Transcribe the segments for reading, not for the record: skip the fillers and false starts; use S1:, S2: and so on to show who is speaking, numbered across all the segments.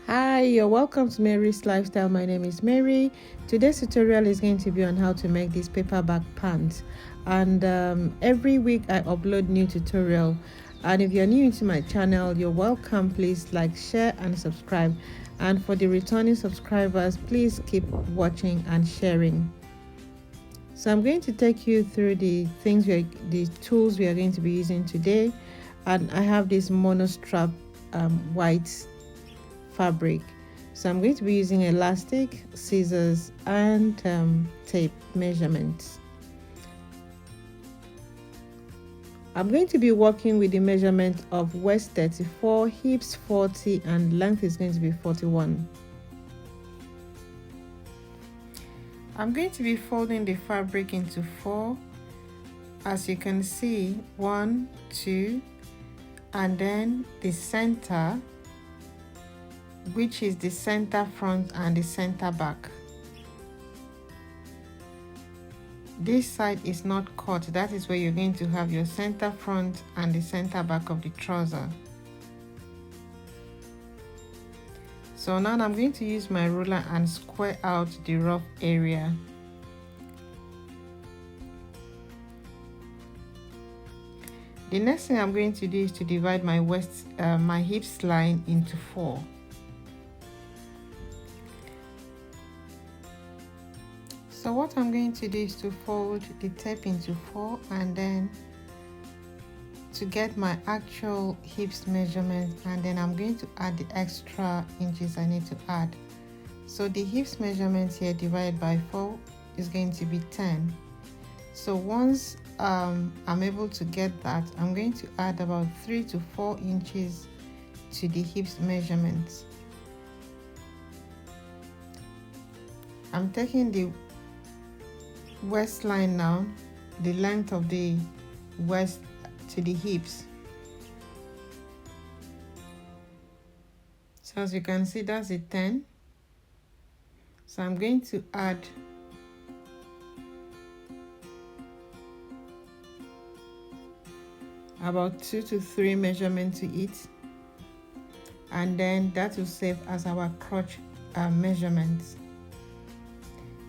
S1: Hi, you're welcome to Mary's Lifestyle. My name is Mary. Today's tutorial is going to be on how to make this paperback pants, and every week I upload new tutorial. And if you're new to my channel, you're welcome. Please like, share and subscribe, and for the returning subscribers, please keep watching and sharing. So I'm going to take you through the tools we are going to be using today. And I have this monostrap white fabric. So I'm going to be using elastic, scissors and tape measurements. I'm going to be working with the measurement of waist 34, hips 40 and length is going to be 41. I'm going to be folding the fabric into 4. As you can see, 1, 2, and then the center, which is the center front and the center back. This side is not cut. That is where you're going to have your center front and the center back of the trouser. So now I'm going to use my ruler and square out the rough area. The next thing I'm going to do is to divide my my hips line into 4. So what I'm going to do is to fold the tape into 4 and then to get my actual hips measurement, and then I'm going to add the extra inches I need to add. So the hips measurement here divided by 4 is going to be 10. So once I'm able to get that, I'm going to add about 3 to 4 inches to the hips measurement. I'm taking the waistline now, the length of the waist to the hips. So as you can see, that's a 10. So I'm going to add about 2 to 3 measurements to it, and then that will serve as our crotch measurements.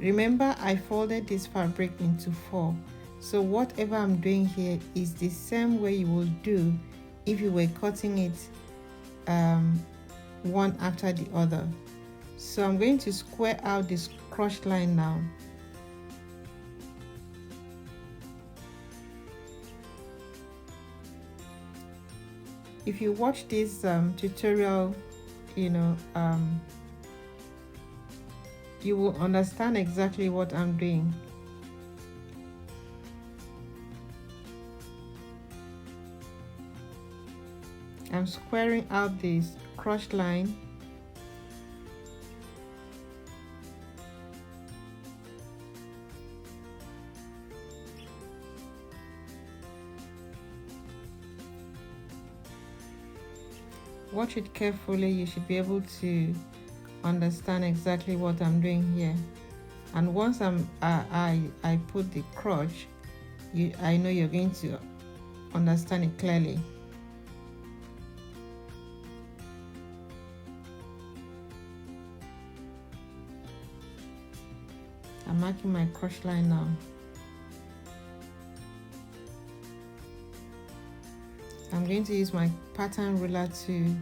S1: Remember, I folded this fabric into 4, so whatever I'm doing here is the same way you will do if you were cutting it one after the other. So I'm going to square out this crotch line now. If you watch this tutorial, you will understand exactly what I'm doing. I'm squaring out this crotch line. Watch it carefully, you should be able to understand exactly what I'm doing here. And once I put the crotch, I know you're going to understand it clearly. I'm marking my crotch line now. I'm going to use my pattern ruler to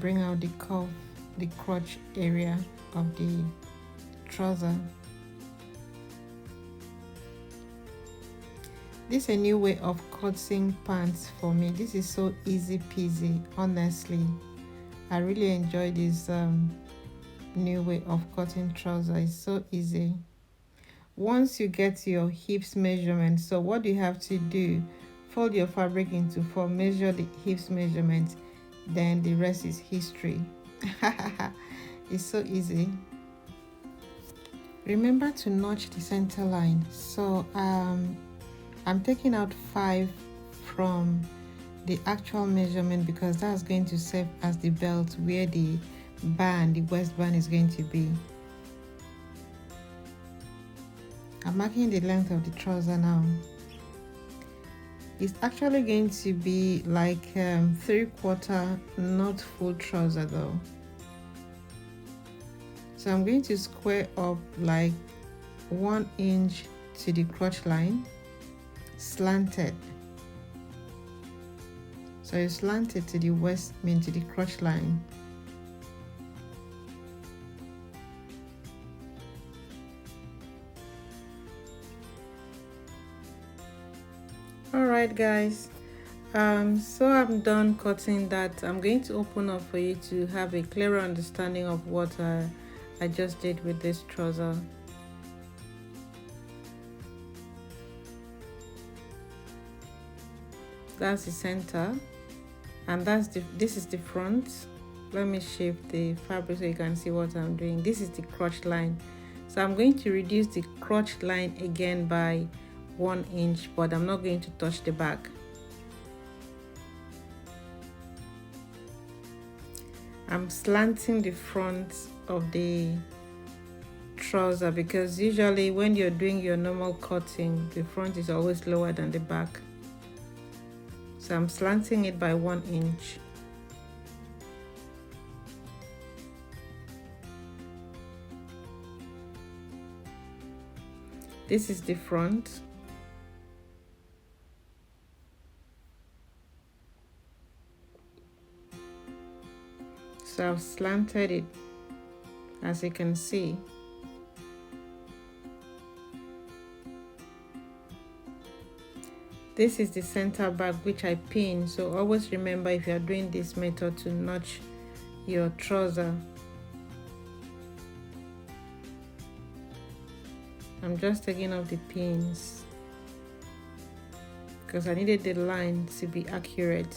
S1: bring out the curve, the crotch area of the trouser. This is a new way of cutting pants for me. This is so easy peasy, honestly. I really enjoy this new way of cutting trouser. It's so easy. Once you get your hips measurement, so what you have to do, fold your fabric into 4, measure the hips measurement, then the rest is history. It's so easy. Remember to notch the center line. So I'm taking out 5 from the actual measurement because that's going to serve as the belt where the waistband is going to be. I'm marking the length of the trouser now. It's actually going to be like 3/4, not full trouser though. So I'm going to square up like 1 inch to the crotch line, slanted. So you slant it to the to the crotch line. Alright guys, so I'm done cutting that. I'm going to open up for you to have a clearer understanding of what I just did with this trouser. That's the center, and this is the front. Let me shape the fabric so you can see what I'm doing. This is the crotch line, so I'm going to reduce the crotch line again by 1 inch, but I'm not going to touch the back. I'm slanting the front of the trouser because usually when you're doing your normal cutting, the front is always lower than the back. So I'm slanting it by 1 inch. This is the front. So I've slanted it, as you can see. This is the center back, which I pin. So always remember, if you are doing this method, to notch your trouser. I'm just taking off the pins because I needed the line to be accurate.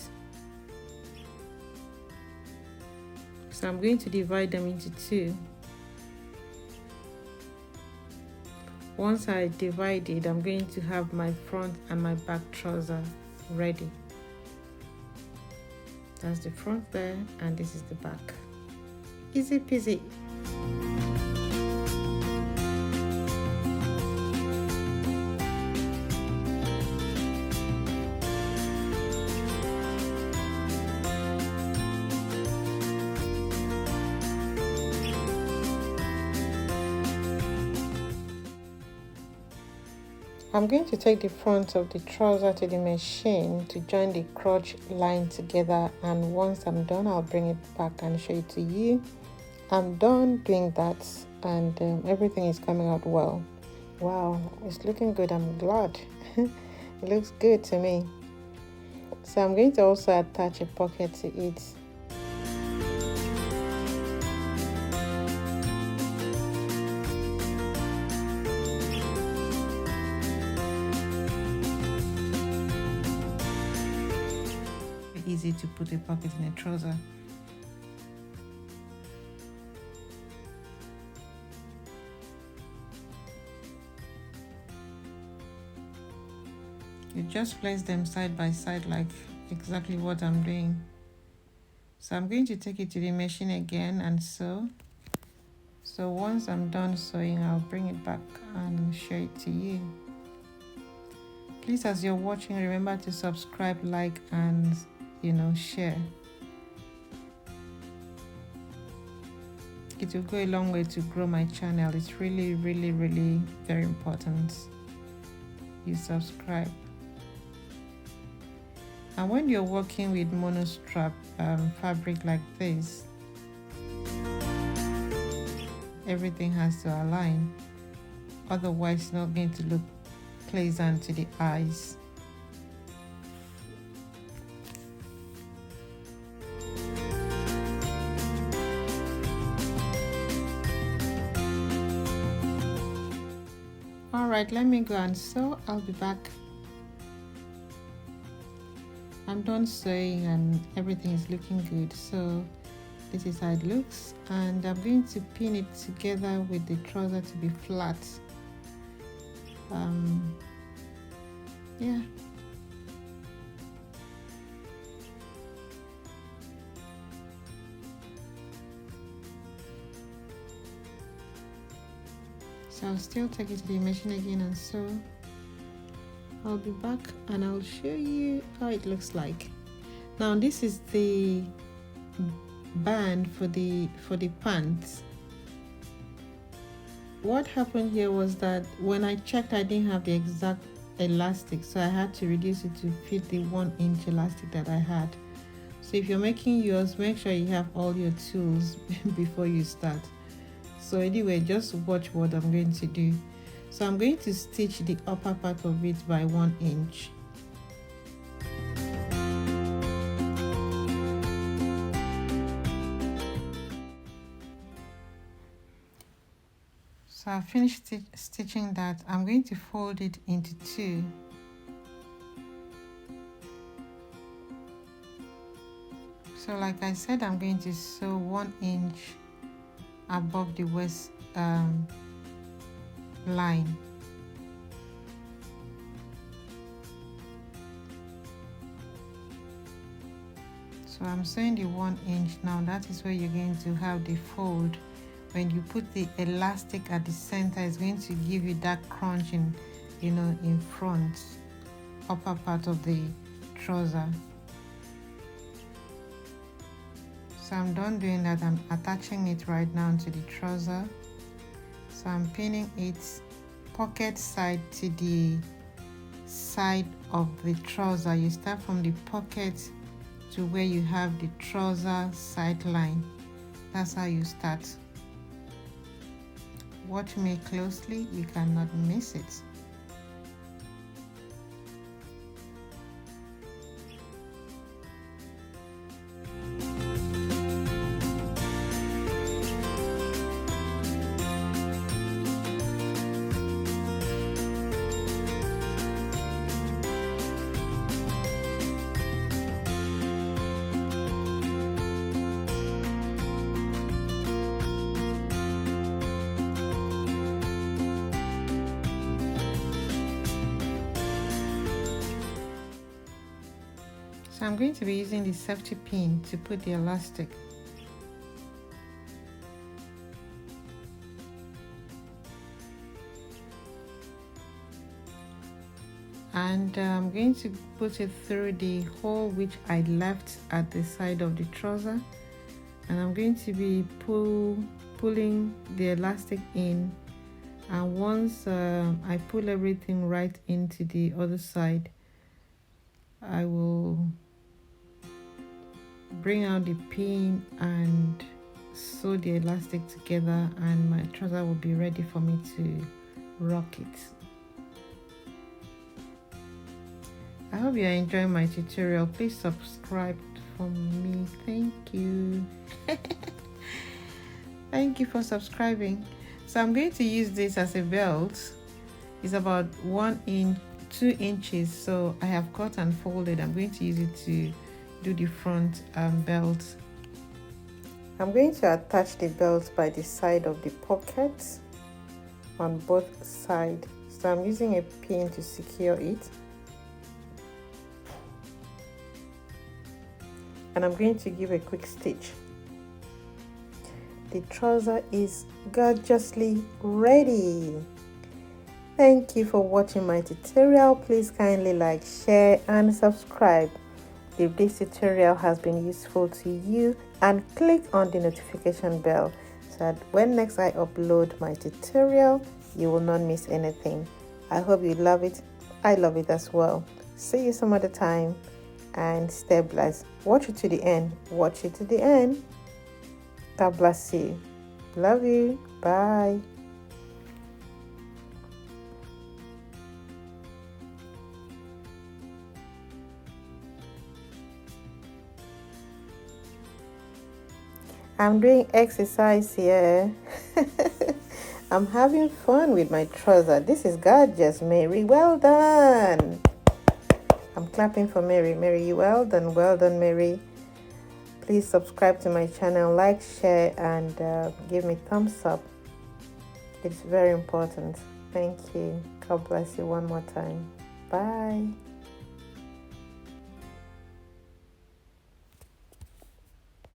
S1: So I'm going to divide them into two. Once I divide it, I'm going to have my front and my back trouser ready. That's the front there, and this is the back. Easy peasy. I'm going to take the front of the trouser to the machine to join the crotch line together, and once I'm done, I'll bring it back and show it to you. I'm done doing that, and everything is coming out well. Wow, it's looking good. I'm glad. It looks good to me. So I'm going to also attach a pocket to it. Easy to put a pocket in a trouser. You just place them side by side, like exactly what I'm doing. So I'm going to take it to the machine again and sew. So once I'm done sewing, I'll bring it back and show it to you. Please, as you're watching, remember to subscribe, like, and share. It will go a long way to grow my channel. It's really very important you subscribe. And when you're working with monostrap fabric like this, everything has to align, otherwise it's not going to look pleasant to the eyes. Alright, let me go and sew. I'll be back. I'm done sewing and everything is looking good. So this is how it looks, and I'm going to pin it together with the trouser to be flat. Yeah. So I'll still take it to the machine again and sew. I'll be back and I'll show you how it looks like. Now this is the band for the pants. what happened here was that when I checked, I didn't have the exact elastic, so I had to reduce it to fit the 1-inch elastic that I had. So if you're making yours, make sure you have all your tools before you start. So anyway, just watch what I'm going to do. So I'm going to stitch the upper part of it by 1 inch. So I finished stitching that. I'm going to fold it into 2. So like I said, I'm going to sew 1 inch above the waist line. So I'm sewing the 1 inch now. That is where you're going to have the fold. When you put the elastic at the center, it's going to give you that crunching, in front, upper part of the trouser. So I'm done doing that. I'm attaching it right now to the trouser. So I'm pinning it pocket side to the side of the trouser. You start from the pocket to where you have the trouser side line. That's how you start. Watch me closely, you cannot miss it. So I'm going to be using the safety pin to put the elastic. And I'm going to put it through the hole which I left at the side of the trouser. And I'm going to be pulling the elastic in. And once I pull everything right into the other side, I will bring out the pin and sew the elastic together, and my trouser will be ready for me to rock it. I hope you are enjoying my tutorial. Please subscribe for me. Thank you. Thank you for subscribing. So I'm going to use this as a belt. It's about 2 inches, so I have cut and folded. I'm going to use it to do the front belt. I'm going to attach the belt by the side of the pocket on both sides. So I'm using a pin to secure it. And I'm going to give a quick stitch. The trouser is gorgeously ready. Thank you for watching my tutorial. Please kindly like, share and subscribe if this tutorial has been useful to you, and click on the notification bell so that when next I upload my tutorial, you will not miss anything. I hope you love it. I love it as well. See you some other time and stay blessed. Watch it to the end. Watch it to the end. God bless you. Love you. Bye. I'm doing exercise here. I'm having fun with my trouser. This is gorgeous, Mary. Well done. I'm clapping for Mary. Mary, you well done. Well done, Mary. Please subscribe to my channel, like, share, and give me thumbs up. It's very important. Thank you. God bless you one more time. Bye.